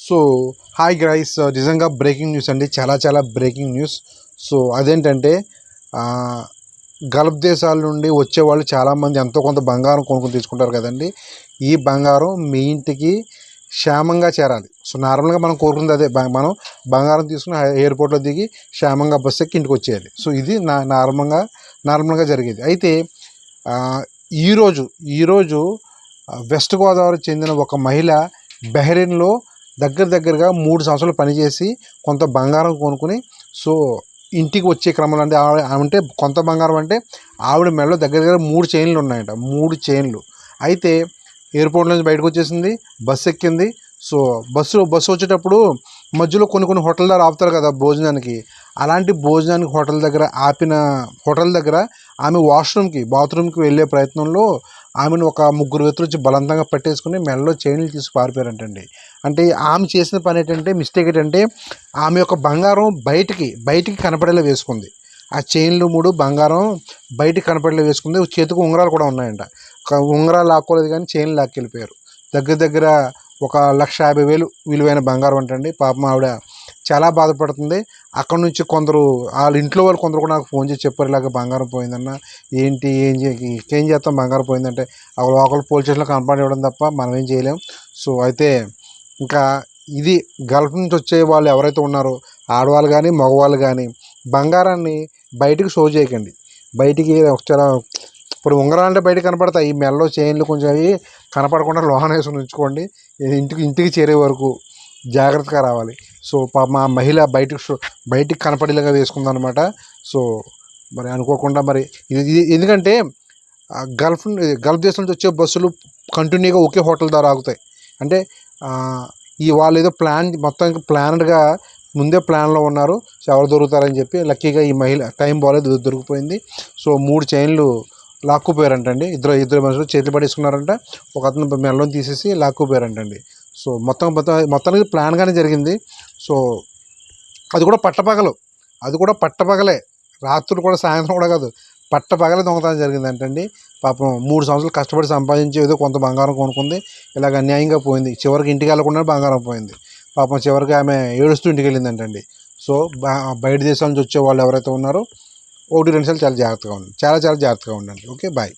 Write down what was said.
So hi guys, నిజంగా breaking news అండి. చాలా చాలా బ్రేకింగ్ న్యూస్. సో అదేంటంటే గల్ఫ్ దేశాల నుండి వచ్చేవాళ్ళు చాలామంది ఎంతో కొంత బంగారం కొనుక్కొని తీసుకుంటారు కదండి. ఈ బంగారం మీ ఇంటికి క్షేమంగా చేరాలి. సో నార్మల్గా మనం కోరుకుంది అదే, మనం బంగారం తీసుకుని ఎయిర్పోర్ట్లో దిగి క్షేమంగా బస్సు ఎక్కి ఇంటికి వచ్చేయాలి. సో ఇది నార్మల్గా జరిగేది. అయితే ఈరోజు ఈరోజు వెస్ట్ గోదావరి చెందిన ఒక మహిళ బహ్రెయిన్లో దగ్గరగా 3 సంవత్సరాలు పనిచేసి కొంత బంగారం కొనుక్కుని సో ఇంటికి వచ్చే క్రమంలో అంటే కొంత బంగారం అంటే ఆవిడ మెడలో దగ్గర 3 చైన్లు ఉన్నాయంట. 3 చైన్లు. అయితే ఎయిర్పోర్ట్ నుంచి బయటకు వచ్చేసింది, బస్సు ఎక్కింది. సో బస్సు వచ్చేటప్పుడు మధ్యలో కొన్ని హోటల్ దగ్గర ఆపుతారు కదా భోజనానికి. అలాంటి భోజనానికి హోటల్ దగ్గర ఆమె బాత్రూమ్కి వెళ్ళే ప్రయత్నంలో ఆమెను ఒక 3 వ్యక్తులు వచ్చి బలవంతంగా పట్టేసుకుని మెడలో చైన్లు తీసి పారిపోయారంటండి. అంటే ఆమె చేసిన పని ఏంటంటే, మిస్టేక్ ఏంటంటే, ఆమె యొక్క బంగారం బయటికి కనపడేలా వేసుకుంది. ఆ చైన్లు 3 బంగారం బయటికి కనపడేలా వేసుకుంది. చేతికి ఉంగరాలు కూడా ఉన్నాయంట. ఉంగరాలు లాక్కోలేదు కానీ చైన్లు లాక్కెళ్ళిపోయారు. దగ్గర ఒక 1,50,000 విలువైన బంగారం అంటండి. పాపం ఆవిడ చాలా బాధపడుతుంది. అక్కడ నుంచి వాళ్ళ ఇంట్లో వాళ్ళు కొందరు కూడా నాకు ఫోన్ చేసి చెప్పారు, ఇలాగ బంగారం పోయిందన్న, ఏం చేస్తాం, బంగారం పోయిందంటే లోకల్ పోలీస్ స్టేషన్లో కంప్లైంట్ ఇవ్వడం తప్ప మనం ఏం చేయలేం. సో అయితే ఇంకా ఇది గల్ఫ్ నుంచి వచ్చే వాళ్ళు ఎవరైతే ఉన్నారో, ఆడవాళ్ళు కానీ మగవాళ్ళు కానీ, బంగారాన్ని బయటికి షో చేయకండి. బయటికి చాలా ఇప్పుడు ఉంగరాలు అంటే బయటకు కనపడతాయి, ఈ మెడలో చైన్లు కొంచెం అవి కనపడకుండా లోహన వేసుకుని ఉంచుకోండి. ఇంటికి చేరే వరకు జాగ్రత్తగా రావాలి. సో మా మహిళ బయటికి కనపడేలాగా వేసుకుందనమాట. సో మరి అనుకోకుండా మరి ఇది ఎందుకంటే గల్ఫ్ దేశం నుంచి వచ్చే బస్సులు కంటిన్యూగా ఒకే హోటల్ ద్వారా ఆగుతాయి. అంటే వాళ్ళు ఏదో మొత్తానికి ప్లాన్డ్గా ముందే ప్లాన్లో ఉన్నారు. సో ఎవరు దొరుకుతారని చెప్పి లక్కీగా ఈ మహిళ టైం బాగాలేదు, దొరికిపోయింది. సో 3 చైన్లు లాక్కుపోయారంటండి. ఇద్దరు మనుషులు చేతులు పడేసుకున్నారంట. ఒక అతను మెడలో తీసేసి లాక్కుపోయారంటండి. సో మొత్తానికి ప్లాన్గానే జరిగింది. సో అది కూడా పట్టపగలే, రాత్రులు కూడా, సాయంత్రం కూడా కాదు, పట్టపగలే దొంగతనం జరిగిందంటండి. పాపం 3 సంవత్సరాలు కష్టపడి సంపాదించి ఏదో కొంత బంగారం కొనుక్కుంది, ఇలాగ అన్యాయంగా పోయింది. చివరికి ఇంటికి వెళ్ళకుండా బంగారం పోయింది. పాపం చివరికి ఆమె ఏడుస్తూ ఇంటికి వెళ్ళిందంటండి. సో బయట దేశాల నుంచి వచ్చే వాళ్ళు ఎవరైతే ఉన్నారో 1-2 సార్లు చాలా జాగ్రత్తగా ఉండండి. చాలా జాగ్రత్తగా ఉండండి. Okay, bye.